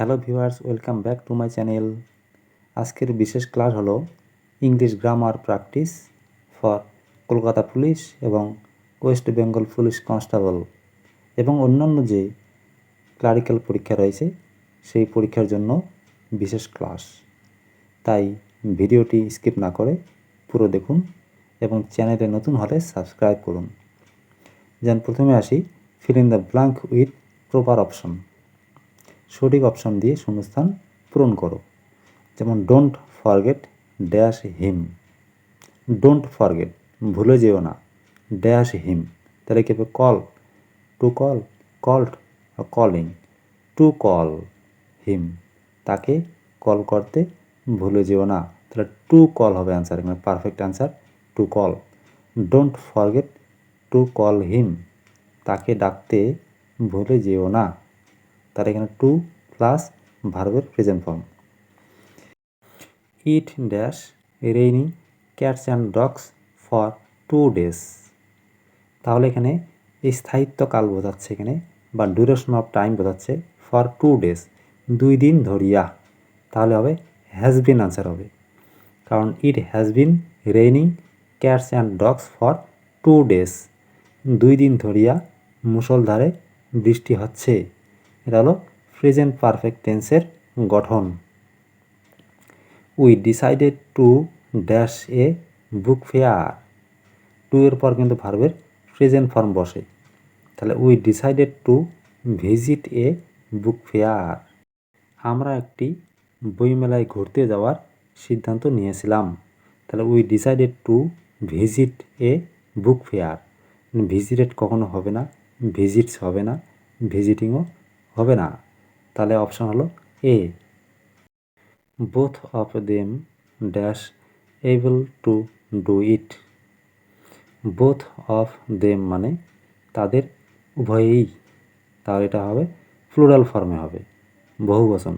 Hello viewers, welcome back to my channel. আজকের বিশেষ class হলো English grammar practice for Kolkata police এবং West Bengal police constable এবং অন্যান্য যে ক্লারিক্যাল পরীক্ষা রয়েছে সেই পরীক্ষার জন্য বিশেষ ক্লাস। তাই ভিডিওটি স্কিপ না করে পুরো দেখুন এবং চ্যানেলে নতুন হলে সাবস্ক্রাইব করুন। যেন প্রথমে আসি, fill in the blank with proper option. সঠিক অপশন দিয়ে শূন্যস্থান পূরণ করো। যেমন don't forget dash him, don't forget ভুলে যেও না, ড্যাশ হিম তাহলে কি হবে? Call, to call, called, calling, to call him তাকে কল করতে ভুলে যেও না, তাহলে টু কল হবে অ্যান্সার, এখানে perfect answer to call. Don't forget to call him তাকে ডাকতে ভুলে যেও না, তার এখানে টু প্লাস ভার্বের present form. It dash rainy cats and dogs for 2 days, তাহলে এখানে স্থায়িত্বকাল বোঝাচ্ছে এখানে, বা ডিউরেশন অফ টাইম বোঝাচ্ছে। ফর 2 days 2 দিন ধরিয়া, তাহলে হবে হ্যাজ বিন আনসার হবে, কারণ it has been raining cats and dogs for 2 days 2 দিন ধরিয়া মুষলধারে বৃষ্টি হচ্ছে। এটা হলো প্রেজেন্ট পারফেক্ট টেন্সের গঠন। We decided to dash a book fair, to এর পর কিন্তু ভার্বের প্রেজেন্ট ফর্ম বসে, তাহলে we decided to visit a book fair, আমরা একটি বইমেলায় ঘুরতে যাওয়ার সিদ্ধান্ত নিয়েছিলাম। তাহলে we decided to visit a book fair, visited কখনো হবে না, ভিজিটস হবে না, ভিজিটিংও হবে না, তাহলে অপশন হলো A. Both of them dash able to do it, both of them মানে তাদের উভয়েই, তাহলে এটা হবে প্লুরাল ফর্মে হবে, বহুবচন।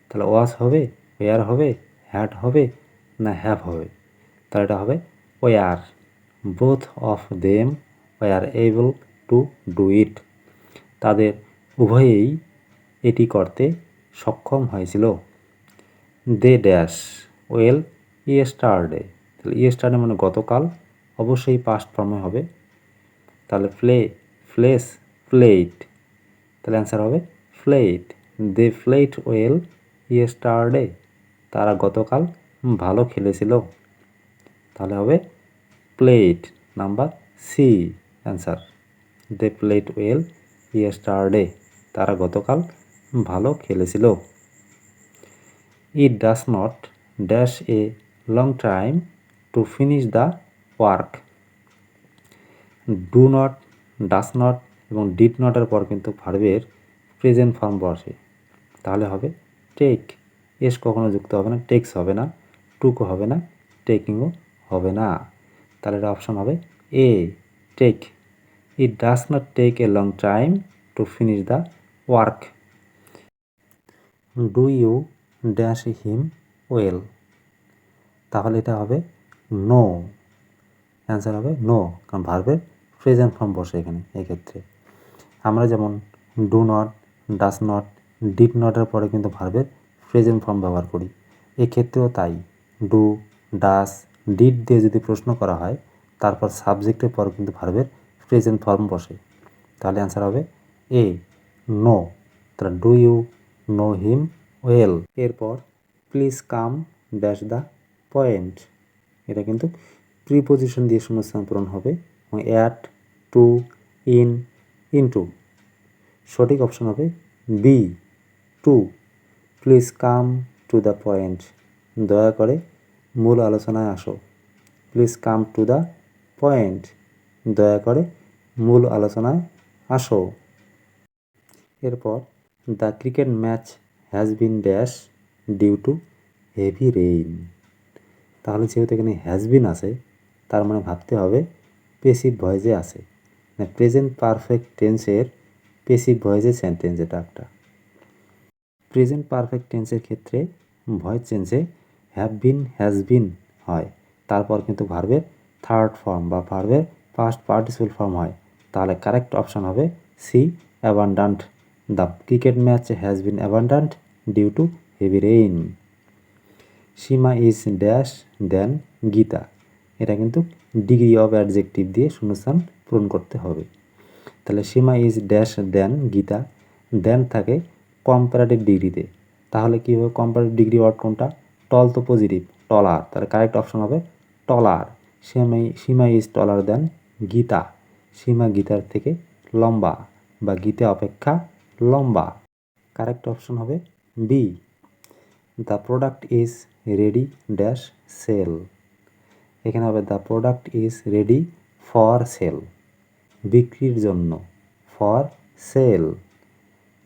তাহলে ওয়াজ হবে, ওয়ার হবে, হ্যাড হবে না হ্যাভ হবে, তাহলে এটা হবে were. Both of them were able to do it, তাদের উভয়েই এটি করতে সক্ষম হয়েছিল। দে ড্যাশ ওয়েল ইয়েস্টারডে, তাহলে ইয়েস্টারডে মানে গতকাল, অবশ্যই পাস্ট ফর্মে হবে, তাহলে প্লে, প্লেস, প্লেট, তাহলে অ্যান্সার হবে played. They played well yesterday, তারা গতকাল ভালো খেলেছিল, তাহলে হবে played number C answer. They played well yesterday, তারা গতকাল ভালো খেলেছিল। It does not dash a long time to finish the work, do not, does not এবং ডিড নটের পর কিন্তু ভার্বের প্রেজেন্ট ফর্ম বসে, তাহলে হবে টেক। এস কখনো যুক্ত হবে না, টেক্স হবে না, টুকও হবে না, টেকিংও হবে না, তাহলে এটা অপশন হবে A, take. It does not take a long time to finish the work. Do you dash him well, তাহলে এটা হবে নো, অ্যান্সার হবে নো, কারণ ভার্বের প্রেজেন্ট ফর্ম বসে এখানে। এক্ষেত্রে আমরা যেমন do not, does not, did নটের পরে কিন্তু ভার্বের প্রেজেন্ট ফর্ম ব্যবহার করি, এক্ষেত্রেও তাই। ডু, ডাস, ডিড দিয়ে যদি প্রশ্ন করা হয়, তারপর সাবজেক্টের পর কিন্তু ভার্বের প্রেজেন্ট ফর্ম বসে, তাহলে অ্যান্সার হবে এ, নো। তাহলে do you know him well, এরপর please come dash the point, এটা কিন্তু প্রিপোজিশন দিয়ে শূন্যস্থান পূরণ হবে, এবং অ্যাট, টু, ইন, ইনটু, সঠিক অপশন হবে B, to. Please come to the point, দয়া করে মূল আলোচনায় আসো। Please come to the point, দয়া করে মূল আলোচনায় আসো। এরপর the cricket match has been dash due to heavy rain, তাহলে যেহেতু এখানে হ্যাজ বিন আছে, তার মানে ভাবতে হবে পেসিভ ভয়েসে আছে, মানে প্রেজেন্ট পারফেক্ট টেন্সের পেসিভ ভয়েসে সেন্টেন্স এটা একটা। প্রেজেন্ট পারফেক্ট টেন্সের ক্ষেত্রে ভয়েস চেঞ্জে হ্যাভ বিন, হ্যাজ বিন হয়, তারপর কিন্তু ভার্বের থার্ড ফর্ম বা ভার্বের পাস্ট পার্টিসিপল ফর্ম হয়, তাহলে কারেক্ট অপশন হবে C, abandoned. The cricket match has been abandoned due to heavy rain. Seema is dash than Gita, এটা কিন্তু ডিগ্রি অফ অ্যাডজেক্টিভ দিয়ে শূন্যস্থান পূরণ করতে হবে। তাহলে সীমা ইজ ড্যাশ দেন গীতা, দেন থাকে কম্পারেটিভ ডিগ্রিতে। তাহলে কী হবে, কম্পারেটিভ ডিগ্রি ওয়ার্ড কোনটা? টল তো পজিটিভ, টলার, তাহলে কারেক্ট অপশন হবে টলার। সীমা ইজ টলার দেন গীতা, সীমা গীতার থেকে লম্বা বা গীতা অপেক্ষা লম্বা। কারেক্ট অপশন হবে B. The product is ready dash sale, এখানে হবে the product is ready for sale, বিক্রির জন্য, ফর সেল,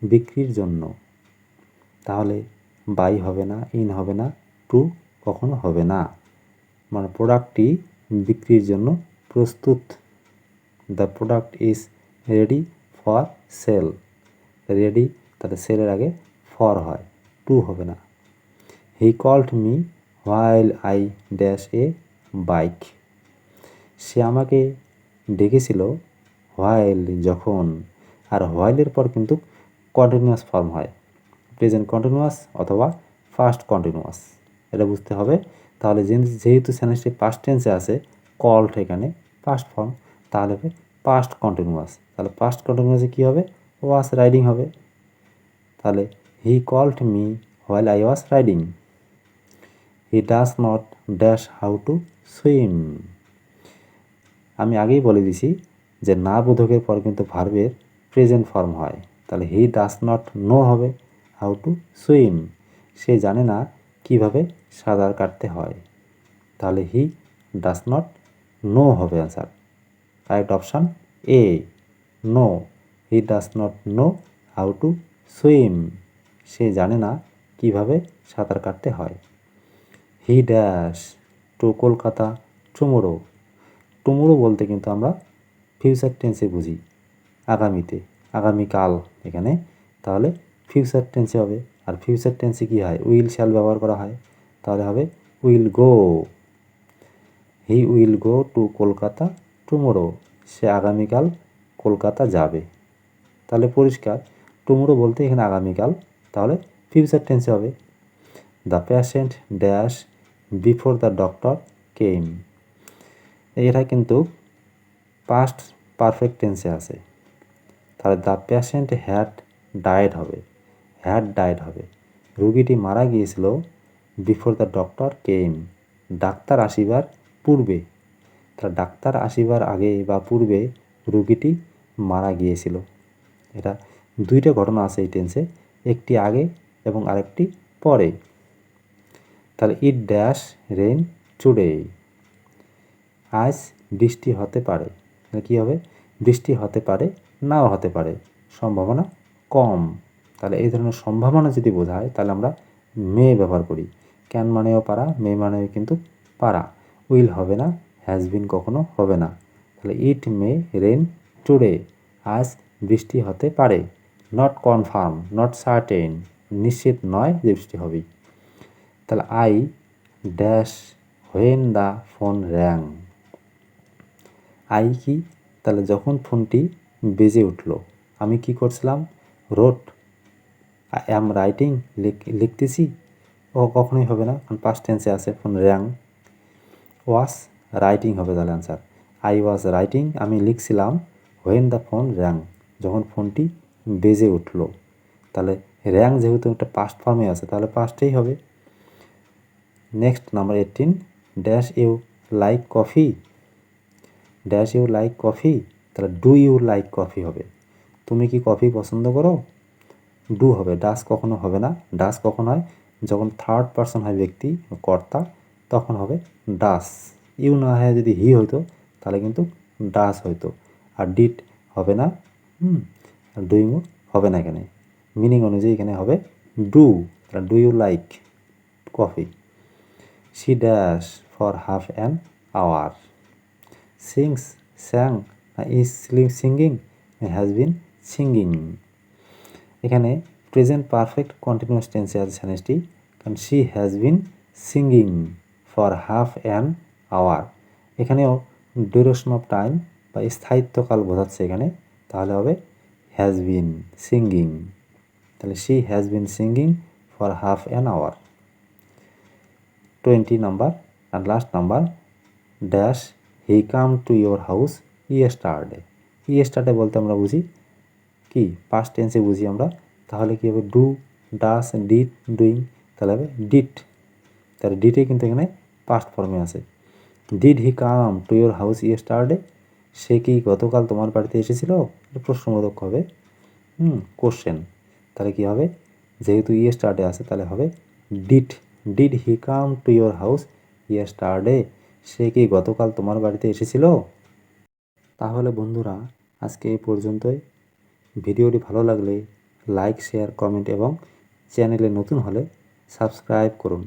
বিক্রির জন্য। তাহলে বাই হবে না, ইন হবে না, টু কখনো হবে না, মানে প্রোডাক্টটি বিক্রির জন্য প্রস্তুত। The product is ready for sale, ready তাতে সেলের আগে ফর হয়, টু হবে না। He called me while I dash a bike, সে আমাকে ডেকেছিল হোয়াইল যখন, আর হোয়াইলের পর কিন্তু কন্টিনিউয়াস ফর্ম হয়, প্রেজেন্ট কন্টিনিউয়াস অথবা ফাস্ট কন্টিনিউয়াস, এটা বুঝতে হবে। তাহলে যেহেতু সেন্টেন্সটি পাস্ট টেন্সে আছে, কল্ড এখানে পাস্ট ফর্ম, তাহলে হবে পাস্ট কন্টিনিউয়াস। তাহলে পাস্ট কন্টিনিউয়াসে কী হবে? ওয়াজ রাইডিং হবে। তাহলে he called me while I was riding. He does not dash how to swim, আমি আগেই বলে দিছি যে না বোধকের পর কিন্তু ভার্বের প্রেজেন্ট ফর্ম হয়। তাহলে হি ডাজ নট নো হবে হাউ টু সুইম, সে জানে না কিভাবে সাঁতার কাটতে হয়। তাহলে হি ডাজ নট নো হবে answer. Correct option A, know. He does not know how to swim, সে জানে না কিভাবে সাঁতার কাটতে হয়। He dash to Kolkata tomorrow, tomorrow বলতে কিন্তু আমরা ফিউচার টেন্সে বুঝি, আগামীতে, আগামীকাল এখানে, তাহলে ফিউচার টেন্সে হবে। আর ফিউচার টেন্সে কী হয়? উইল শ্যাল ব্যবহার করা হয়, তাহলে হবে will go. He will go to Kolkata tomorrow, সে আগামীকাল কলকাতা যাবে। তাহলে পরিষ্কার, টুমোরো বলতে এখানে আগামীকাল, তাহলে ফিউচার টেন্সে হবে। The patient dash before the doctor came, এটা কিন্তু পাস্ট পারফেক্ট টেন্সে আছে, তাহলে দ্য পেশেন্ট হ্যাড ডায়েড হবে, হ্যাড ডায়েড হবে। রুগীটি মারা গিয়েছিল বিফোর দ্য ডক্টর কেম, ডাক্তার আসিবার পূর্বে, তাহলে ডাক্তার আসিবার আগে বা পূর্বে রুগীটি মারা গিয়েছিল। এটা দুইটা ঘটনা আছে এই টেন্সে, একটি আগে এবং আরেকটি পরে। তাহলে ইট ড্যাশ রেইন টুডে, আজ বৃষ্টি হতে পারে, কী হবে? বৃষ্টি হতে পারে, নাও হতে পারে, সম্ভাবনা কম। তাহলে এই ধরনের সম্ভাবনা যদি বোঝায় তাহলে আমরা মে ব্যবহার করি। ক্যান মানেও পারা, মে মানেও কিন্তু পারা। উইল হবে না, হ্যাজ বিন কখনো হবে না। তাহলে ইট মে রেইন টুডে, আজ বৃষ্টি হতে পারে। নট কনফার্ম, নট সার্টেন, নিশ্চিত নয় যে বৃষ্টি হবেই। তাহলে I dash when the phone rang, I কি? তাহলে যখন ফোনটি বেজে উঠল, আমি কি করছিলাম? রোট, আই অ্যাম রাইটিং, লিখতেছি, ও কখনোই হবে না, কারণ পাস্ট টেন্সে আছে। ফোন র্যাং, ওয়াজ রাইটিং হবে তাহলে অ্যান্সার। আই ওয়াজ রাইটিং, আমি লিখছিলাম, হোয়েন দ্য ফোন র্যাং, যখন ফোনটি বেজে উঠল। তাহলে র্যাং যেহেতু একটা পাস্ট ফর্মে আছে, তাহলে পাস্টেই হবে। Next number 18, dash you like coffee, dash you like coffee, তাহলে ডু ইউ লাইক কফি হবে, তুমি কি কফি পছন্দ করো? ডু হবে, ডাস কখনো হবে না। ডাস কখন হয়? যখন থার্ড পারসন হয় ব্যক্তি, কর্তা, তখন হবে ডাস। ইউ না হয় যদি হি হইতো তাহলে কিন্তু ডাস হইতো। আর ডিড হবে না, আর ডুইংও হবে না এখানে। মিনিং অনুযায়ী এখানে হবে ডু, তাহলে do you like coffee. She dash for half an hour, sings, sang, is singing, has been singing. এখানে প্রেজেন্ট পারফেক্ট কন্টিনিউয়াস টেন্সে আছে সেন্টেন্সটি, কারণ she has been singing for half an hour. এখানেও ডিউরেশন অফ টাইম বা স্থায়িত্বকাল বোঝাচ্ছে এখানে, তাহলে হবে হ্যাজ বিন সিঙ্গিং। তাহলে she has been singing for half an hour. 20 number and last number dash he come to your house yesterday. yesterday বলতে আমরা বুঝি কি পাস্ট টেন্সে বুঝি আমরা, তাহলে কি হবে ডু, ডাস, ডিড, ডুইং, তাহলে হবে ডিড। তাহলে ডিডে কিন্তু এখানে পাস্ট ফর্মে আছে। Did he come to your house yesterday, সে কি গতকাল তোমার বাড়িতে এসেছিল, এটা প্রশ্নবোধক হবে, কোশ্চেন। তাহলে কি হবে, যেহেতু ইয়েস্টারডে আছে তাহলে হবে did. Did he come to your house yesterday, সে কি গতকাল তোমার বাড়িতে এসেছিল। তাহলে বন্ধুরা আজকে এই পর্যন্তই। ভিডিওটি ভালো লাগলে লাইক, শেয়ার, কমেন্ট এবং চ্যানেলে নতুন হলে সাবস্ক্রাইব করুন।